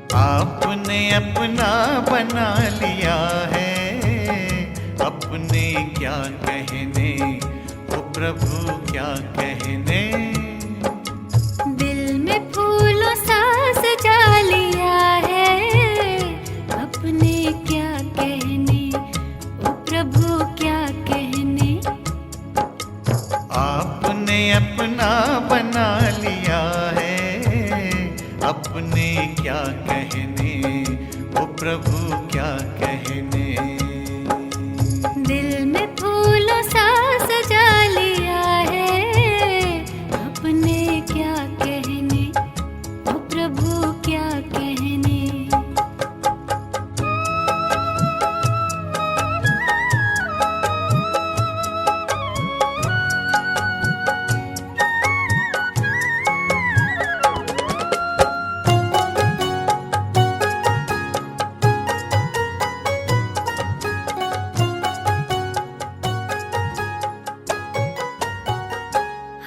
आपने अपना बना लिया है, अपने क्या कहने, ओ प्रभु क्या कहने। दिल में फूलों सा सजा लिया है, अपने क्या कहने, ओ प्रभु क्या कहने। आपने अपना बना लिया है, अपने क्या कहने, ओ प्रभु क्या कहने। दिल में फूलों सा सजा लिया है, अपने क्या कहने, ओ प्रभु क्या कहने।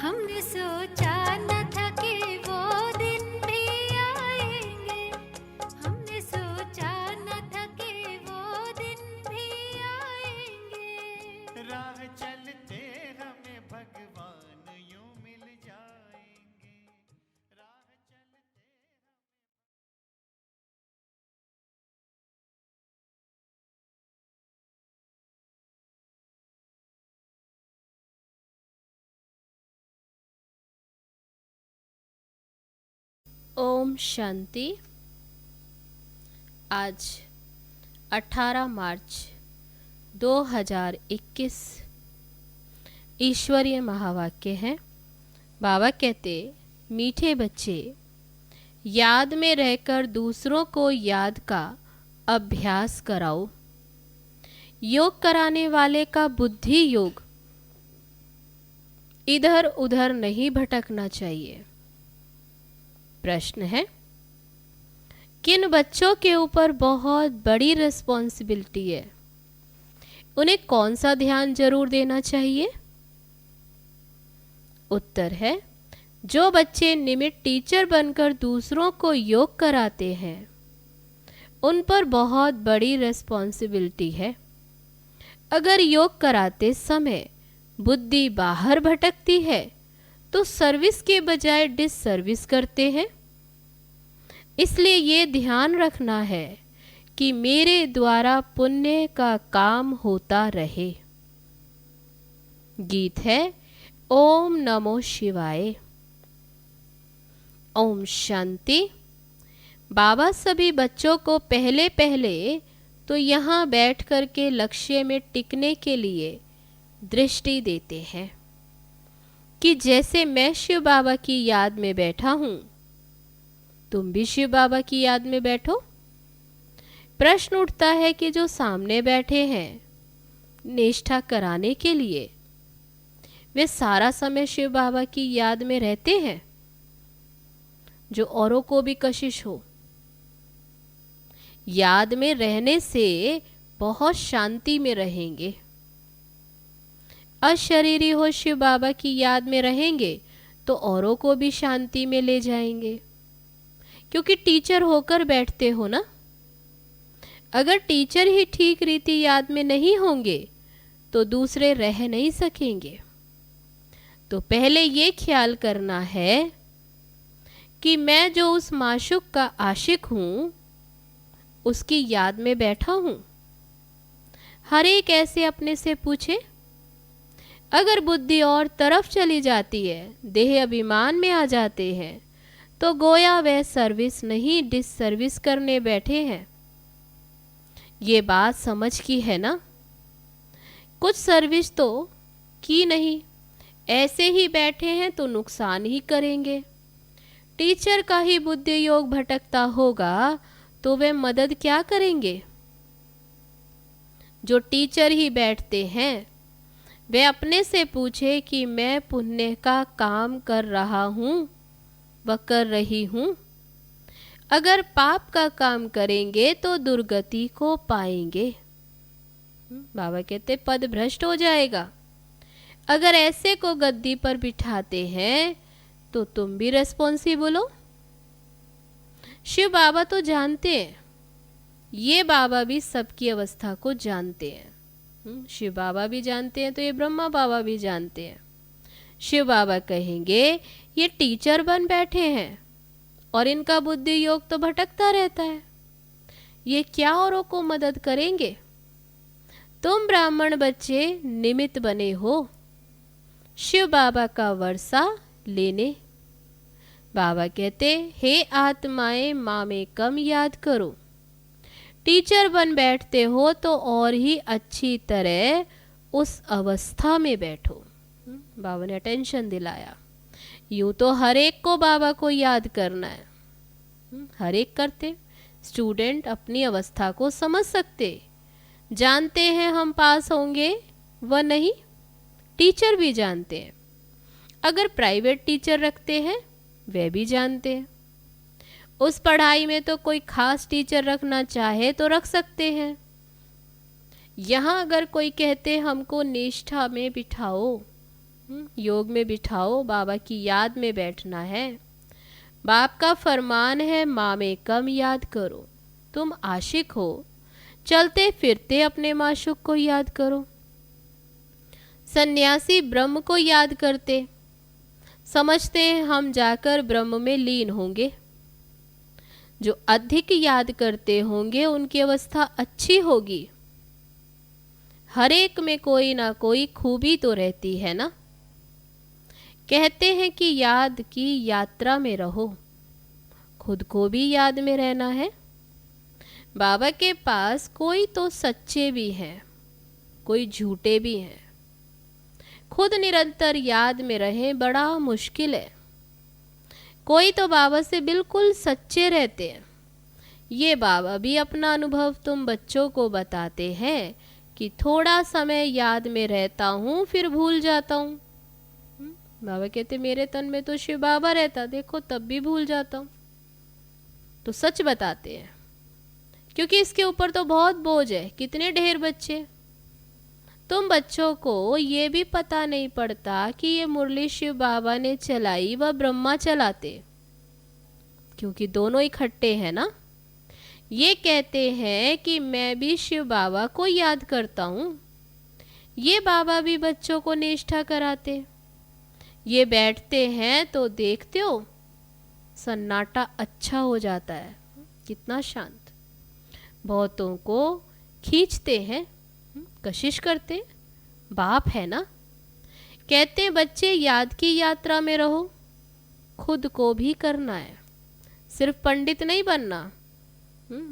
हमने सोचा न था कि वो दिन भी आएंगे, हमने सोचा न था कि वो दिन भी आएंगे। राह चलते हमें भगवान यूं मिल जाएंगे, राह चलते। ओम शांति। आज 18 मार्च 2021 ईश्वरीय महावाक्य है। बाबा कहते, मीठे बच्चे, याद में रहकर दूसरों को याद का अभ्यास कराओ। योग कराने वाले का बुद्धि योग इधर उधर नहीं भटकना चाहिए। प्रश्न है, किन बच्चों के ऊपर बहुत बड़ी रिस्पॉन्सिबिलिटी है, उन्हें कौन सा ध्यान जरूर देना चाहिए? उत्तर है, जो बच्चे निमित्त टीचर बनकर दूसरों को योग कराते हैं, उन पर बहुत बड़ी रिस्पॉन्सिबिलिटी है। अगर योग कराते समय बुद्धि बाहर भटकती है तो सर्विस के बजाय डिससर्विस करते हैं। इसलिए ये ध्यान रखना है कि मेरे द्वारा पुण्य का काम होता रहे। गीत है ओम नमो शिवाय। ओम शांति। बाबा सभी बच्चों को पहले पहले तो यहाँ बैठ कर के लक्ष्य में टिकने के लिए दृष्टि देते हैं कि जैसे मैं शिव बाबा की याद में बैठा हूँ, तुम भी शिव बाबा की याद में बैठो। प्रश्न उठता है कि जो सामने बैठे हैं निष्ठा कराने के लिए, वे सारा समय शिव बाबा की याद में रहते हैं? जो औरों को भी कशिश हो। याद में रहने से बहुत शांति में रहेंगे। अशरीरी हो शिव बाबा की याद में रहेंगे तो औरों को भी शांति में ले जाएंगे, क्योंकि टीचर होकर बैठते हो ना। अगर टीचर ही ठीक रीति याद में नहीं होंगे तो दूसरे रह नहीं सकेंगे। तो पहले ये ख्याल करना है कि मैं जो उस माशूक का आशिक हूँ, उसकी याद में बैठा हूँ। हर एक ऐसे अपने से पूछे, अगर बुद्धि और तरफ चली जाती है, देह अभिमान में आ जाते हैं, तो गोया वह सर्विस नहीं डिससर्विस करने बैठे हैं। ये बात समझ की है ना। कुछ सर्विस तो की नहीं, ऐसे ही बैठे हैं तो नुकसान ही करेंगे। टीचर का ही बुद्धि योग भटकता होगा तो वे मदद क्या करेंगे? जो टीचर ही बैठते हैं वे अपने से पूछे कि मैं पुण्य का काम कर रहा हूँ व कर रही हूँ। अगर पाप का काम करेंगे तो दुर्गति को पाएंगे। बाबा कहते पद भ्रष्ट हो जाएगा। अगर ऐसे को गद्दी पर बिठाते हैं तो तुम भी रेस्पॉन्सिबल हो। शिव बाबा तो जानते हैं, ये बाबा भी सबकी अवस्था को जानते हैं। शिव बाबा भी जानते हैं तो ये ब्रह्मा बाबा भी जानते हैं। शिव बाबा कहेंगे ये टीचर बन बैठे हैं और इनका बुद्धि योग तो भटकता रहता है, ये क्या औरों को मदद करेंगे। तुम ब्राह्मण बच्चे निमित्त बने हो शिव बाबा का वर्षा लेने। बाबा कहते हे आत्माएं माँ में कम याद करो। टीचर बन बैठते हो तो और ही अच्छी तरह उस अवस्था में बैठो। बाबा ने अटेंशन दिलाया। यूं तो हर एक को बाबा को याद करना है, हर एक करते। स्टूडेंट अपनी अवस्था को समझ सकते, जानते हैं हम पास होंगे व नहीं, टीचर भी जानते हैं। अगर प्राइवेट टीचर रखते हैं वे भी जानते हैं। उस पढ़ाई में तो कोई खास टीचर रखना चाहे तो रख सकते हैं। यहाँ अगर कोई कहते हमको निष्ठा में बिठाओ, योग में बिठाओ, बाबा की याद में बैठना है, बाप का फरमान है माँ में कम याद करो। तुम आशिक हो, चलते फिरते अपने माशूक को याद करो। सन्यासी ब्रह्म को याद करते, समझते हैं हम जाकर ब्रह्म में लीन होंगे। जो अधिक याद करते होंगे उनकी अवस्था अच्छी होगी। हर एक में कोई ना कोई खूबी तो रहती है ना। कहते हैं कि याद की यात्रा में रहो, खुद को भी याद में रहना है। बाबा के पास कोई तो सच्चे भी हैं, कोई झूठे भी हैं। खुद निरंतर याद में रहे बड़ा मुश्किल है। कोई तो बाबा से बिल्कुल सच्चे रहते हैं। ये बाबा भी अपना अनुभव तुम बच्चों को बताते हैं कि थोड़ा समय याद में रहता हूँ फिर भूल जाता हूँ। बाबा कहते मेरे तन में तो शिव बाबा रहता, देखो तब भी भूल जाता हूँ। तो सच बताते हैं, क्योंकि इसके ऊपर तो बहुत बोझ है। कितने ढेर बच्चे, तुम बच्चों को ये भी पता नहीं पड़ता कि ये मुरली शिव बाबा ने चलाई व ब्रह्मा चलाते, क्योंकि दोनों इकट्ठे हैं ना। ये कहते हैं कि मैं भी शिव बाबा को याद करता हूँ। ये बाबा भी बच्चों को निष्ठा कराते। ये बैठते हैं तो देखते हो सन्नाटा अच्छा हो जाता है, कितना शांत। बहुतों को खींचते हैं, कशिश करते, बाप है ना। कहते बच्चे याद की यात्रा में रहो, खुद को भी करना है, सिर्फ पंडित नहीं बनना।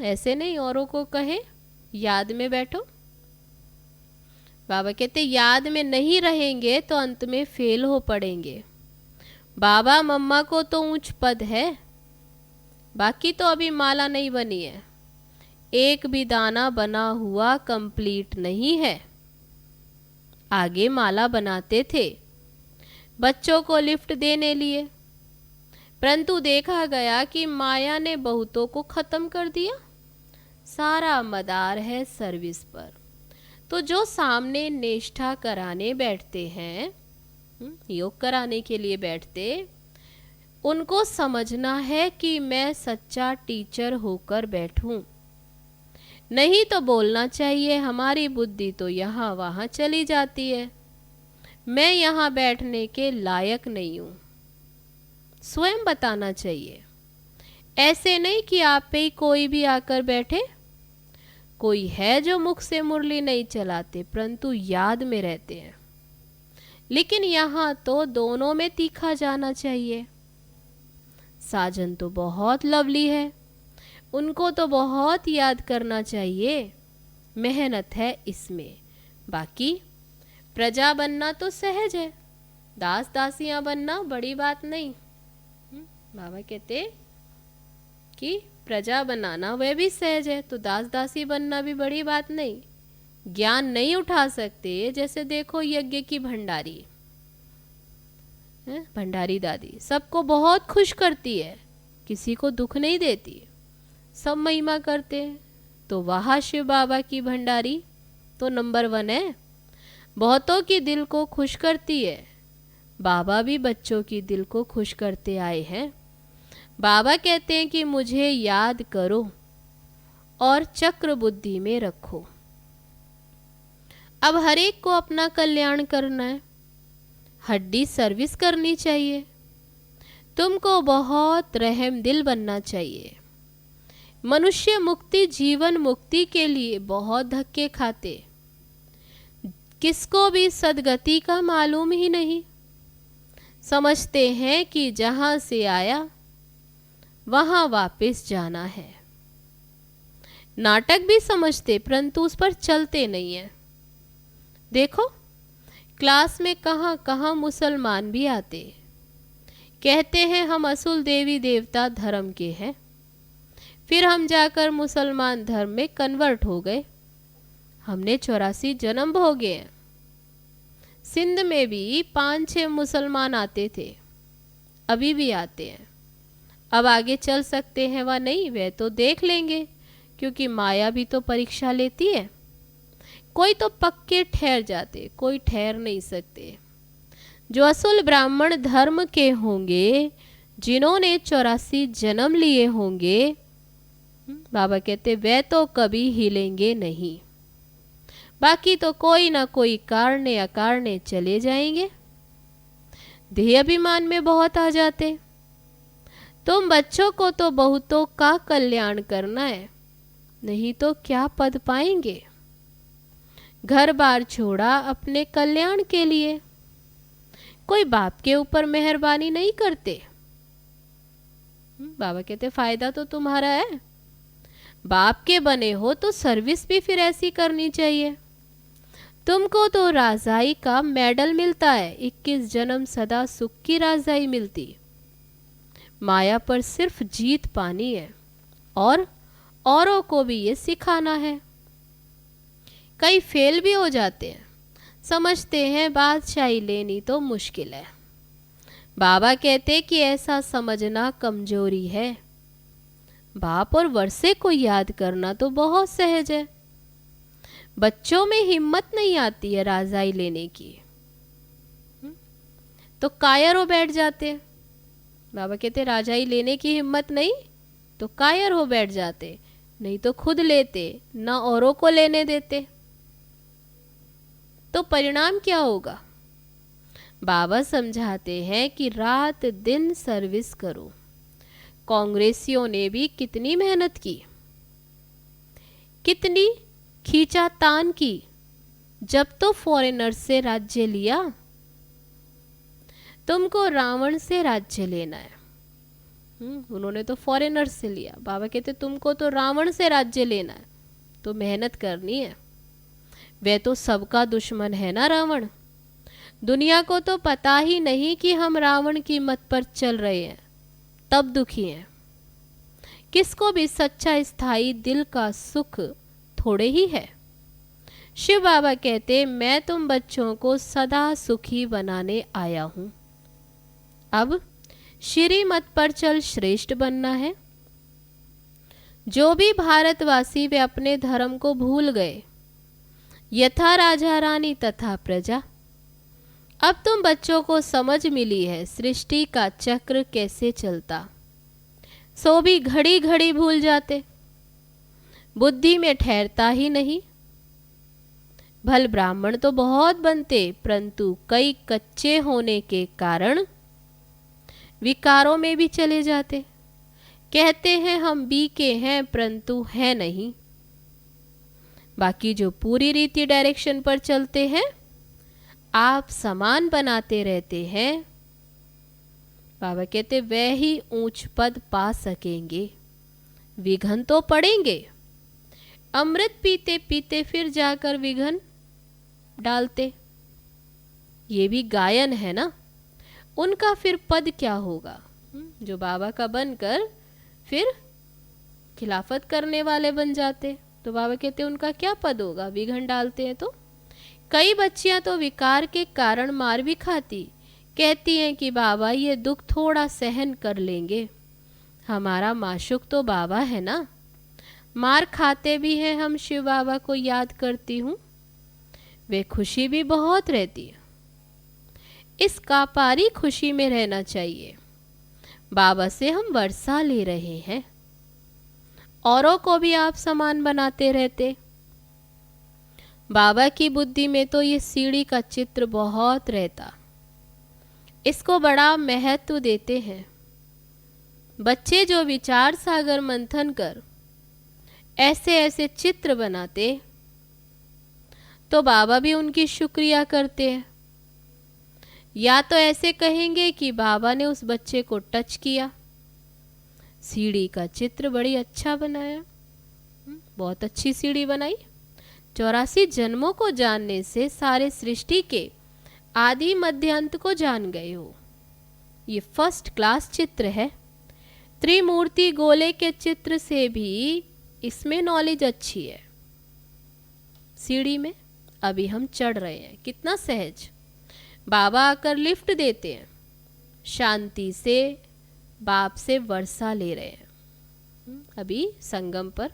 ऐसे नहीं औरों को कहे याद में बैठो। बाबा कहते याद में नहीं रहेंगे तो अंत में फेल हो पड़ेंगे। बाबा मम्मा को तो ऊंच पद है, बाकी तो अभी माला नहीं बनी है, एक भी दाना बना हुआ कंप्लीट नहीं है। आगे माला बनाते थे बच्चों को लिफ्ट देने लिए, परंतु देखा गया कि माया ने बहुतों को खत्म कर दिया। सारा मदार है सर्विस पर। तो जो सामने निष्ठा कराने बैठते हैं, योग कराने के लिए बैठते, उनको समझना है कि मैं सच्चा टीचर होकर बैठूं। नहीं तो बोलना चाहिए हमारी बुद्धि तो यहाँ वहाँ चली जाती है, मैं यहाँ बैठने के लायक नहीं हूँ। स्वयं बताना चाहिए, ऐसे नहीं कि आप पे ही कोई भी आकर बैठे। कोई है जो मुख से मुरली नहीं चलाते परंतु याद में रहते हैं, लेकिन यहाँ तो दोनों में तीखा जाना चाहिए। साजन तो बहुत लवली है, उनको तो बहुत याद करना चाहिए, मेहनत है इसमें। बाकी प्रजा बनना तो सहज है, दास दासियां बनना बड़ी बात नहीं। बाबा कहते कि प्रजा बनाना वह भी सहज है, तो दास दासी बनना भी बड़ी बात नहीं। ज्ञान नहीं उठा सकते, जैसे देखो यज्ञ की भंडारी, भंडारी दादी सबको बहुत खुश करती है, किसी को दुख नहीं देती, सब महिमा करते हैं। तो वहाँ शिव बाबा की भंडारी तो नंबर 1 है, बहुतों की दिल को खुश करती है। बाबा भी बच्चों की दिल को खुश करते आए हैं। बाबा कहते हैं कि मुझे याद करो और चक्र बुद्धि में रखो। अब हर एक को अपना कल्याण करना है, हड्डी सर्विस करनी चाहिए। तुमको बहुत रहम दिल बनना चाहिए। मनुष्य मुक्ति, जीवन मुक्ति के लिए बहुत धक्के खाते, किसको भी सदगति का मालूम ही नहीं। समझते हैं कि जहां से आया वहां वापस जाना है। नाटक भी समझते परंतु उस पर चलते नहीं है। देखो क्लास में कहां कहां मुसलमान भी आते, कहते हैं हम असुल देवी देवता धर्म के हैं, फिर हम जाकर मुसलमान धर्म में कन्वर्ट हो गए। हमने 84 जन्म भोगे हैं। सिंध में भी 5-6 मुसलमान आते थे, अभी भी आते हैं। अब आगे चल सकते हैं व नहीं वह तो देख लेंगे, क्योंकि माया भी तो परीक्षा लेती है। कोई तो पक्के ठहर जाते, कोई ठहर नहीं सकते। जो असुल ब्राह्मण धर्म के होंगे, जिन्होंने 84 जन्म लिए होंगे, बाबा कहते वह तो कभी हिलेंगे नहीं। बाकी तो कोई ना कोई कारणे अकारणे चले जाएंगे, देह अभिमान में बहुत आ जाते। तुम बच्चों को तो बहुतों का कल्याण करना है, नहीं तो क्या पद पाएंगे। घर बार छोड़ा अपने कल्याण के लिए। कोई बाप के ऊपर मेहरबानी नहीं करते। बाबा कहते फायदा तो तुम्हारा है, बाप के बने हो तो सर्विस भी फिर ऐसी करनी चाहिए। तुमको तो राजाई का मेडल मिलता है, 21 जन्म सदा सुख की राजाई मिलती। माया पर सिर्फ जीत पानी है और औरों को भी ये सिखाना है। कई फेल भी हो जाते हैं, समझते हैं बादशाही लेनी तो मुश्किल है। बाबा कहते कि ऐसा समझना कमजोरी है। बाप और वर्षे को याद करना तो बहुत सहज है। बच्चों में हिम्मत नहीं आती है राजाई लेने की, तो कायर हो बैठ जाते। बाबा कहते राजाई लेने की हिम्मत नहीं तो कायर हो बैठ जाते, नहीं तो खुद लेते, ना औरों को लेने देते। तो परिणाम क्या होगा? बाबा समझाते हैं कि रात दिन सर्विस करो। कांग्रेसियों ने भी कितनी मेहनत की, कितनी खींचातान की, जब तो फॉरेनर से राज्य लिया। तुमको रावण से राज्य लेना है। उन्होंने तो फॉरेनर से लिया। बाबा कहते तुमको तो रावण से राज्य लेना है, तो मेहनत करनी है। वह तो सबका दुश्मन है ना रावण। दुनिया को तो पता ही नहीं कि हम रावण की मत पर चल रहे हैं, तब दुखी हैं। किसको भी सच्चा स्थायी दिल का सुख थोड़े ही है। शिव बाबा कहते मैं तुम बच्चों को सदा सुखी बनाने आया हूं। अब श्री मत पर चल श्रेष्ठ बनना है। जो भी भारतवासी वे अपने धर्म को भूल गए, यथा राजा रानी तथा प्रजा। अब तुम बच्चों को समझ मिली है सृष्टि का चक्र कैसे चलता, सो भी घड़ी घड़ी भूल जाते, बुद्धि में ठहरता ही नहीं। भल ब्राह्मण तो बहुत बनते, परंतु कई कच्चे होने के कारण विकारों में भी चले जाते। कहते हैं हम बी के हैं, परंतु है नहीं। बाकी जो पूरी रीति डायरेक्शन पर चलते हैं, आप समान बनाते रहते हैं। बाबा कहते वह ही ऊंच पद पा सकेंगे। विघन तो पड़ेंगे, अमृत पीते पीते फिर जाकर विघन डालते। ये भी गायन है ना, उनका फिर पद क्या होगा? जो बाबा का बनकर फिर खिलाफत करने वाले बन जाते, तो बाबा कहते उनका क्या पद होगा? विघन डालते हैं तो। कई बच्चियां तो विकार के कारण मार भी खाती, कहती हैं कि बाबा ये दुख थोड़ा सहन कर लेंगे, हमारा माशुक तो बाबा है ना। मार खाते भी हैं हम, शिव बाबा को याद करती हूँ, वे खुशी भी बहुत रहती है। इस कापारी खुशी में रहना चाहिए। बाबा से हम वर्षा ले रहे हैं, औरों को भी आप समान बनाते रहते। बाबा की बुद्धि में तो ये सीढ़ी का चित्र बहुत रहता, इसको बड़ा महत्व देते हैं। बच्चे जो विचार सागर मंथन कर ऐसे ऐसे चित्र बनाते, तो बाबा भी उनकी शुक्रिया करते हैं। या तो ऐसे कहेंगे कि बाबा ने उस बच्चे को टच किया, सीढ़ी का चित्र बड़ी अच्छा बनाया, बहुत अच्छी सीढ़ी बनाई। 84 जन्मों को जानने से सारे सृष्टि के आदि मध्य अंत को जान गए हो। ये फर्स्ट क्लास चित्र है। त्रिमूर्ति गोले के चित्र से भी इसमें नॉलेज अच्छी है। सीढ़ी में अभी हम चढ़ रहे हैं, कितना सहज। बाबा आकर लिफ्ट देते हैं, शांति से बाप से वर्षा ले रहे हैं। अभी संगम पर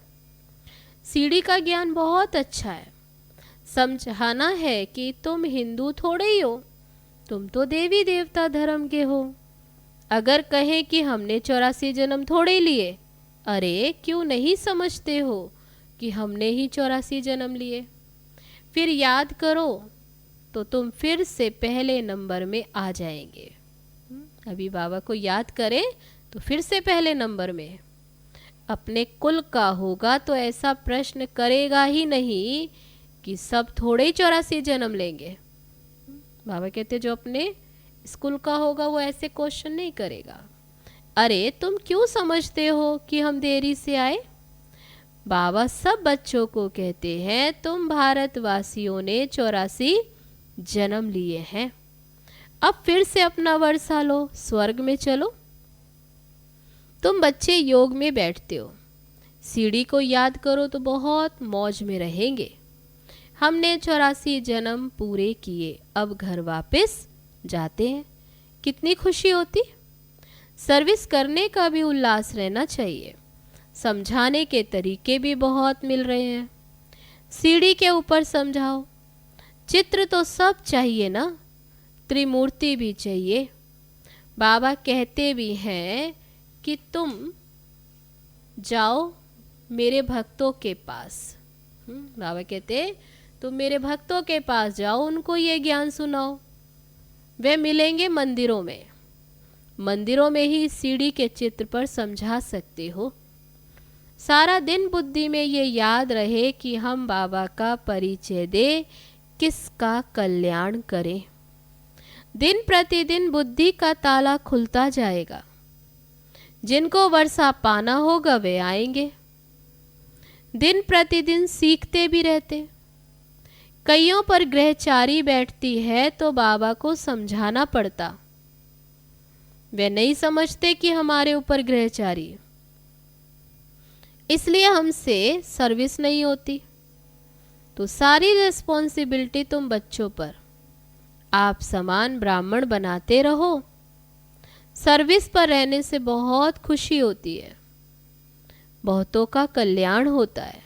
सीढ़ी का ज्ञान बहुत अच्छा है। समझाना है कि तुम हिंदू थोड़े ही हो, तुम तो देवी देवता धर्म के हो। अगर कहें कि हमने 84 जन्म थोड़े लिए, अरे क्यों नहीं समझते हो कि हमने ही 84 जन्म लिए। फिर याद करो तो तुम फिर से पहले नंबर में आ जाएंगे। अभी बाबा को याद करें तो फिर से पहले नंबर में। अपने कुल का होगा तो ऐसा प्रश्न करेगा ही नहीं कि सब थोड़े ही 84 जन्म लेंगे। बाबा कहते जो अपने स्कूल का होगा वो ऐसे क्वेश्चन नहीं करेगा। अरे तुम क्यों समझते हो कि हम देरी से आए। बाबा सब बच्चों को कहते हैं तुम भारतवासियों ने 84 जन्म लिए हैं, अब फिर से अपना वर्षा लो, स्वर्ग में चलो। तुम बच्चे योग में बैठते हो, सीढ़ी को याद करो तो बहुत मौज में रहेंगे। हमने 84 जन्म पूरे किए, अब घर वापस जाते हैं, कितनी खुशी होती। सर्विस करने का भी उल्लास रहना चाहिए। समझाने के तरीके भी बहुत मिल रहे हैं। सीढ़ी के ऊपर समझाओ, चित्र तो सब चाहिए ना, त्रिमूर्ति भी चाहिए। बाबा कहते भी हैं कि तुम जाओ मेरे भक्तों के पास। बाबा कहते तुम मेरे भक्तों के पास जाओ, उनको ये ज्ञान सुनाओ। वे मिलेंगे मंदिरों में, मंदिरों में ही सीढ़ी के चित्र पर समझा सकते हो। सारा दिन बुद्धि में ये याद रहे कि हम बाबा का परिचय दे, किसका कल्याण करें। दिन प्रतिदिन बुद्धि का ताला खुलता जाएगा। जिनको वर्षा पाना होगा वे आएंगे। दिन प्रतिदिन सीखते भी रहते। कईयों पर ग्रहचारी बैठती है तो बाबा को समझाना पड़ता। वे नहीं समझते कि हमारे ऊपर ग्रहचारी, इसलिए हमसे सर्विस नहीं होती। तो सारी रिस्पॉन्सिबिलिटी तुम बच्चों पर। आप समान ब्राह्मण बनाते रहो। सर्विस पर रहने से बहुत खुशी होती है, बहुतों का कल्याण होता है।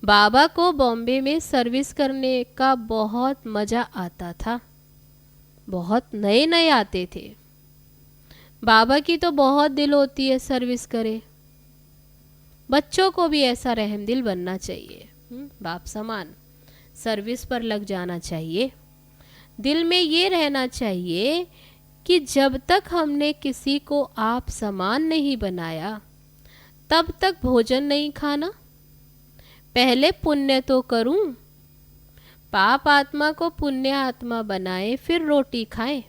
बाबा को बॉम्बे में सर्विस करने का बहुत मज़ा आता था। बहुत नए नए आते थे। बाबा की तो बहुत दिल होती है सर्विस करे। बच्चों को भी ऐसा रहमदिल बनना चाहिए। बाप समान सर्विस पर लग जाना चाहिए। दिल में ये रहना चाहिए कि जब तक हमने किसी को आप समान नहीं बनाया तब तक भोजन नहीं खाना। पहले पुण्य तो करूं, पाप आत्मा को पुण्य आत्मा बनाए फिर रोटी खाए।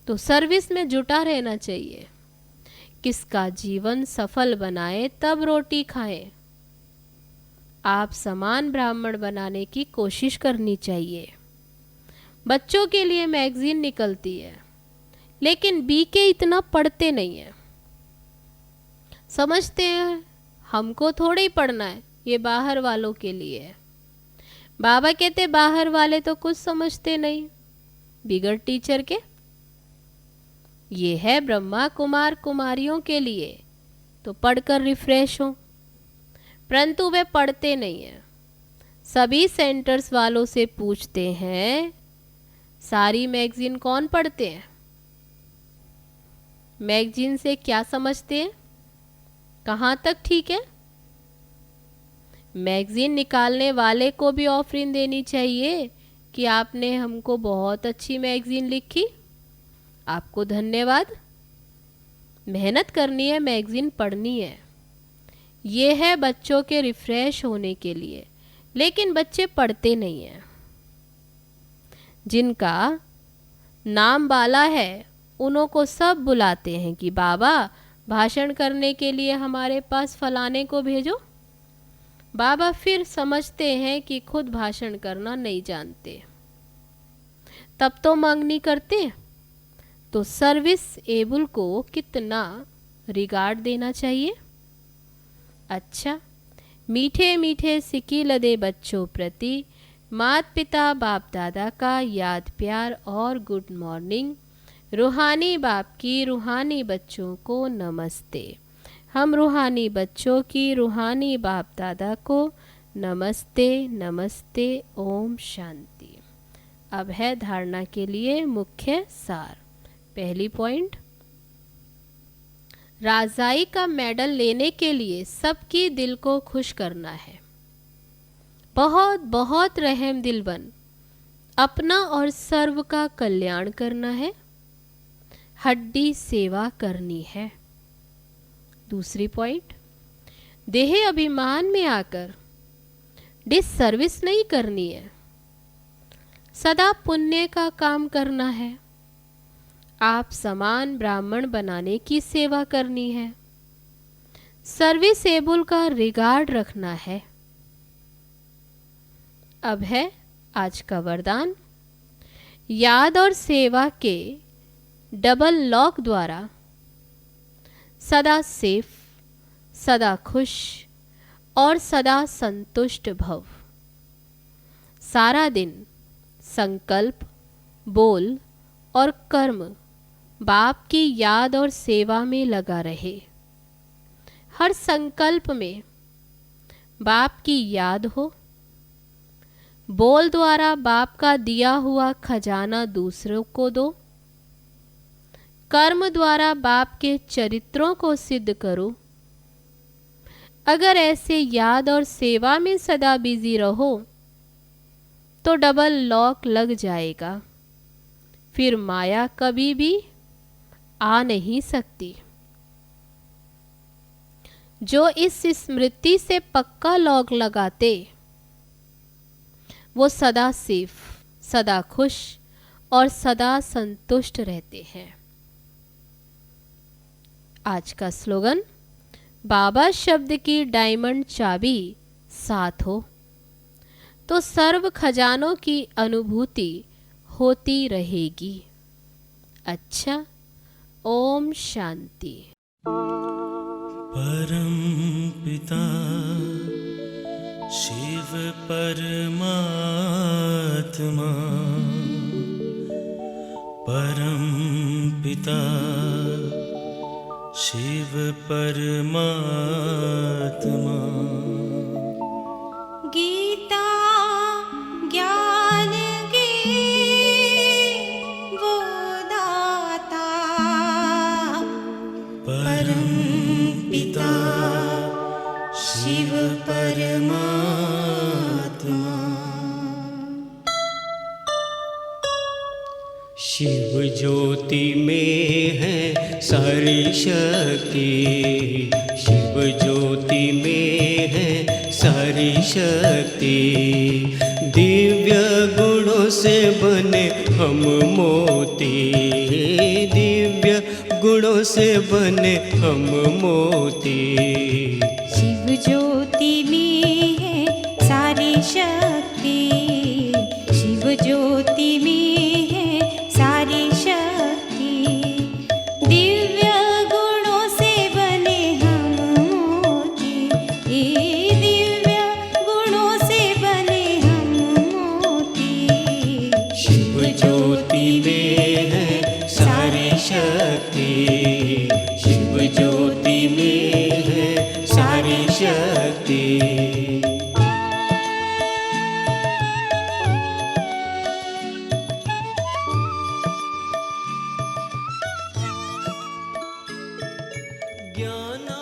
तो सर्विस में जुटा रहना चाहिए। किसका जीवन सफल बनाए तब रोटी खाए। आप समान ब्राह्मण बनाने की कोशिश करनी चाहिए। बच्चों के लिए मैगजीन निकलती है, लेकिन बीके इतना पढ़ते नहीं है। समझते हैं हमको थोड़े ही पढ़ना है, ये बाहर वालों के लिए है। बाबा कहते बाहर वाले तो कुछ समझते नहीं, बिगड़ टीचर के। ये है ब्रह्मा कुमार कुमारियों के लिए, तो पढ़कर रिफ्रेश हो। परंतु वे पढ़ते नहीं हैं। सभी सेंटर्स वालों से पूछते हैं सारी मैगजीन कौन पढ़ते हैं। मैगजीन से क्या समझते हैं? कहाँ तक ठीक है? मैगजीन निकालने वाले को भी ऑफरिन देनी चाहिए कि आपने हमको बहुत अच्छी मैगजीन लिखी, आपको धन्यवाद। मेहनत करनी है, मैगजीन पढ़नी है। ये है बच्चों के रिफ्रेश होने के लिए, लेकिन बच्चे पढ़ते नहीं हैं। जिनका नाम बाला है उन्हों को सब बुलाते हैं कि बाबा भाषण करने के लिए हमारे पास फलाने को भेजो। बाबा फिर समझते हैं कि खुद भाषण करना नहीं जानते, तब तो मंगनी करते। तो सर्विस एबल को कितना रिगार्ड देना चाहिए। अच्छा, मीठे मीठे सिक्की लदे बच्चों प्रति माता पिता बाप दादा का याद प्यार और गुड मॉर्निंग। रूहानी बाप की रूहानी बच्चों को नमस्ते। हम रूहानी बच्चों की रूहानी बाप दादा को नमस्ते नमस्ते। ओम शांति। अब है धारणा के लिए मुख्य सार। पहली पॉइंट, राजाई का मेडल लेने के लिए सबकी दिल को खुश करना है। बहुत बहुत रहम दिल बन अपना और सर्व का कल्याण करना है। हड्डी सेवा करनी है। दूसरी पॉइंट, देह अभिमान में आकर डिससर्विस नहीं करनी है, सदा पुण्य का काम करना है। आप समान ब्राह्मण बनाने की सेवा करनी है। सर्विसेबल का रिगार्ड रखना है। अब है आज का वरदान। याद और सेवा के डबल लॉक द्वारा सदा सेफ, सदा खुश और सदा संतुष्ट भव। सारा दिन संकल्प, बोल और कर्म बाप की याद और सेवा में लगा रहे। हर संकल्प में बाप की याद हो। बोल द्वारा बाप का दिया हुआ खजाना दूसरों को दो। कर्म द्वारा बाप के चरित्रों को सिद्ध करो। अगर ऐसे याद और सेवा में सदा बिजी रहो तो डबल लॉक लग जाएगा, फिर माया कभी भी आ नहीं सकती। जो इस स्मृति से पक्का लॉक लगाते वो सदा सेफ, सदा खुश और सदा संतुष्ट रहते हैं। आज का स्लोगन, बाबा शब्द की डायमंड चाबी साथ हो तो सर्व खजानों की अनुभूति होती रहेगी। अच्छा, ओम शांति। परम पिता शिव परमात्मा, परम पिता शिव परमात्मा। गीता ज्ञान की वो दाता, परम पिता शिव परमात्मा। शिव ज्योति में है सारी शक्ति, शिव ज्योति में है सारी शक्ति। दिव्य गुणों से बने हम मोती, दिव्य गुणों से बने हम मोती। शिव ज्योति में है सारी शक्ति, शिव ज्योति में है सारी शक्ति। दिव्य गुणों से बने हम मोती, दिव्य गुणों से बने हम मोती। शिव ज्योति में है सारी शक्ति, शिव ज्योति में है सारी शक्ति। नाना